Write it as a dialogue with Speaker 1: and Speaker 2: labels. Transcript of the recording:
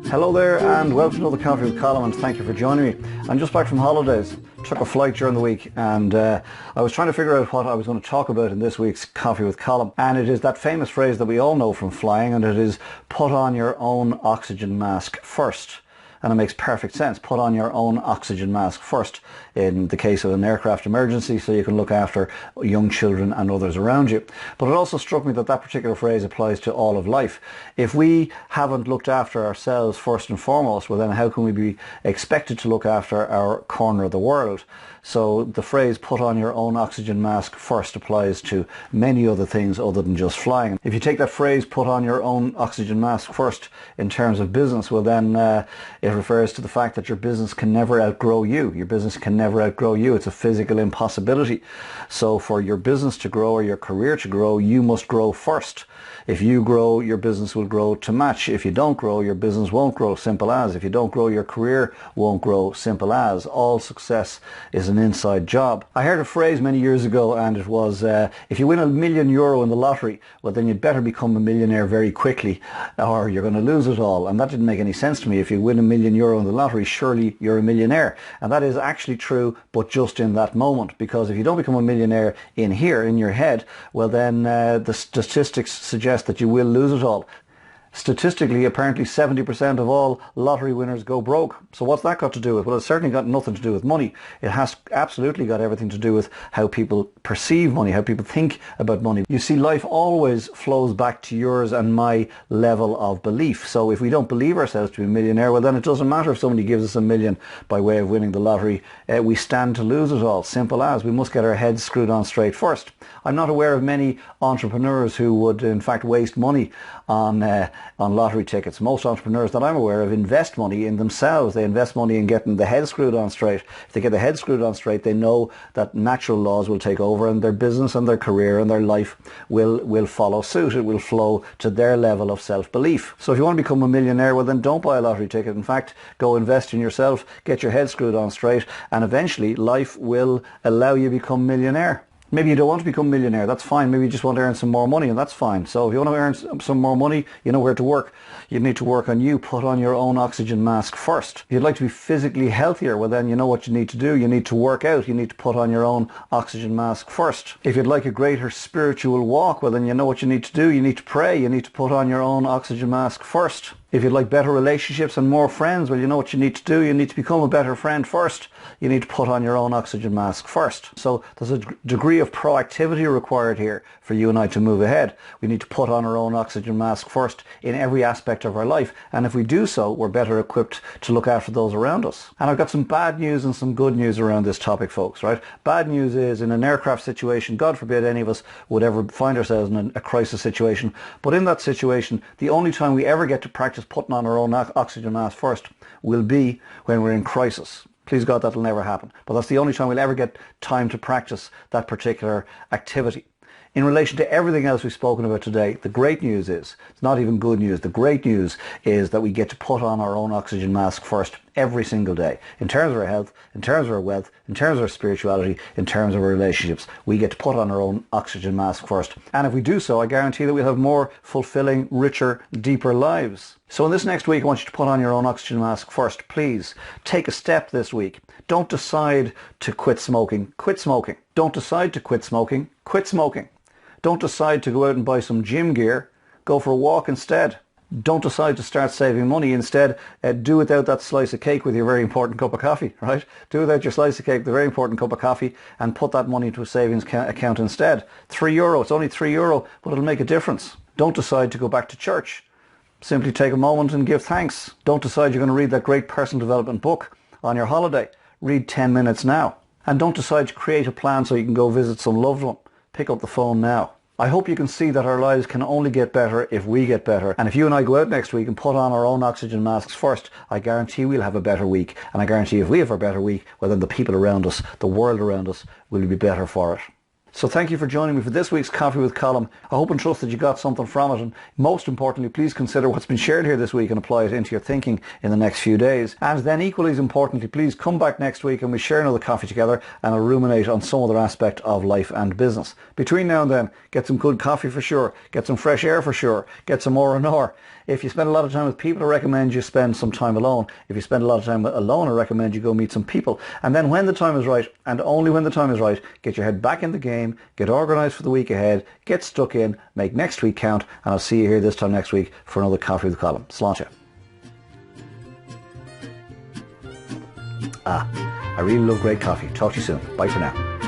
Speaker 1: Hello there and welcome to another Coffee with Colin, and thank you for joining me. I'm just back from holidays, took a flight during the week, and I was trying to figure out what I was going to talk about in this week's Coffee with Colin, and it is that famous phrase that we all know from flying, and it is put on your own oxygen mask first. And it makes perfect sense. Put on your own oxygen mask first in the case of an aircraft emergency, so you can look after young children and others around you. But it also struck me that that particular phrase applies to all of life. If we haven't looked after ourselves first and foremost, well then how can we be expected to look after our corner of the world? So the phrase put on your own oxygen mask first applies to many other things other than just flying. If you take that phrase put on your own oxygen mask first in terms of business, well then it refers to the fact that your business can never outgrow you. Your business can never outgrow you. It's a physical impossibility. So for your business to grow or your career to grow, you must grow first. If you grow, your business will grow to match. If you don't grow, your business won't grow. Simple as. If you don't grow, your career won't grow. Simple as. All success is an inside job. I heard a phrase many years ago, and it was, if you win €1 million in the lottery, well then you'd better become a millionaire very quickly, or you're going to lose it all. And that didn't make any sense to me. If you win €1 million in the lottery, surely you're a millionaire. And that is actually true, but just in that moment. Because if you don't become a millionaire in here, in your head, well then the statistics suggest that you will lose it all. Statistically, apparently 70% of all lottery winners go broke. So what's that got to do with? Well, it's certainly got nothing to do with money. It has absolutely got everything to do with how people perceive money, how people think about money. You see, life always flows back to yours and my level of belief. So if we don't believe ourselves to be a millionaire, well then it doesn't matter if somebody gives us $1 million by way of winning the lottery. We stand to lose it all. Simple as. We must get our heads screwed on straight first. I'm not aware of many entrepreneurs who would in fact waste money on lottery tickets. Most entrepreneurs that I'm aware of invest money in themselves. They invest money in getting the head screwed on straight. If they get the head screwed on straight, they know that natural laws will take over and their business and their career and their life will follow suit. It will flow to their level of self-belief. So if you want to become a millionaire, well then don't buy a lottery ticket. In fact, go invest in yourself, get your head screwed on straight, and eventually life will allow you to become a millionaire. Maybe you don't want to become a millionaire, that's fine. Maybe you just want to earn some more money, and that's fine. So if you want to earn some more money, you know where to work. You need to work on you. Put on your own oxygen mask first. If you'd like to be physically healthier, well then you know what you need to do. You need to work out. You need to put on your own oxygen mask first. If you'd like a greater spiritual walk, well then you know what you need to do. You need to pray. You need to put on your own oxygen mask first. If you'd like better relationships and more friends, well, you know what you need to do. You need to become a better friend first. You need to put on your own oxygen mask first. So there's a degree of proactivity required here for you and I to move ahead. We need to put on our own oxygen mask first in every aspect of our life. And if we do so, we're better equipped to look after those around us. And I've got some bad news and some good news around this topic, folks, right? Bad news is in an aircraft situation, God forbid any of us would ever find ourselves in a crisis situation. But in that situation, the only time we ever get to practice putting on our own oxygen mask first will be when we're in crisis. Please God, that'll never happen. But that's the only time we'll ever get time to practice that particular activity. In relation to everything else we've spoken about today, the great news is, it's not even good news, the great news is that we get to put on our own oxygen mask first every single day. In terms of our health, in terms of our wealth, in terms of our spirituality, in terms of our relationships, we get to put on our own oxygen mask first. And if we do so, I guarantee that we'll have more fulfilling, richer, deeper lives. So in this next week, I want you to put on your own oxygen mask first. Please take a step this week. Don't decide to quit smoking. Quit smoking. Don't decide to quit smoking. Quit smoking. Don't decide to go out and buy some gym gear. Go for a walk instead. Don't decide to start saving money. Instead, do without that slice of cake with your very important cup of coffee, right? Do without your slice of cake, the very important cup of coffee, and put that money into a savings account instead. €3. It's only €3, but it'll make a difference. Don't decide to go back to church. Simply take a moment and give thanks. Don't decide you're going to read that great personal development book on your holiday. Read 10 minutes now. And don't decide to create a plan so you can go visit some loved one. Pick up the phone now. I hope you can see that our lives can only get better if we get better. And if you and I go out next week and put on our own oxygen masks first, I guarantee we'll have a better week. And I guarantee if we have a better week, well then the people around us, the world around us, will be better for it. So thank you for joining me for this week's Coffee with Colin. I hope and trust that you got something from it, and most importantly, please consider what's been shared here this week and apply it into your thinking in the next few days. And then equally as importantly, please come back next week and we share another coffee together and I'll ruminate on some other aspect of life and business. Between now and then, get some good coffee for sure, get some fresh air for sure, get some R&R If you spend a lot of time with people, I recommend you spend some time alone. If you spend a lot of time alone, I recommend you go meet some people. And then when the time is right, and only when the time is right, get your head back in the game, get organised for the week ahead, get stuck in, make next week count, and I'll see you here this time next week for another Coffee with Colin. Sláinte. I really love great coffee. Talk to you soon. Bye for now.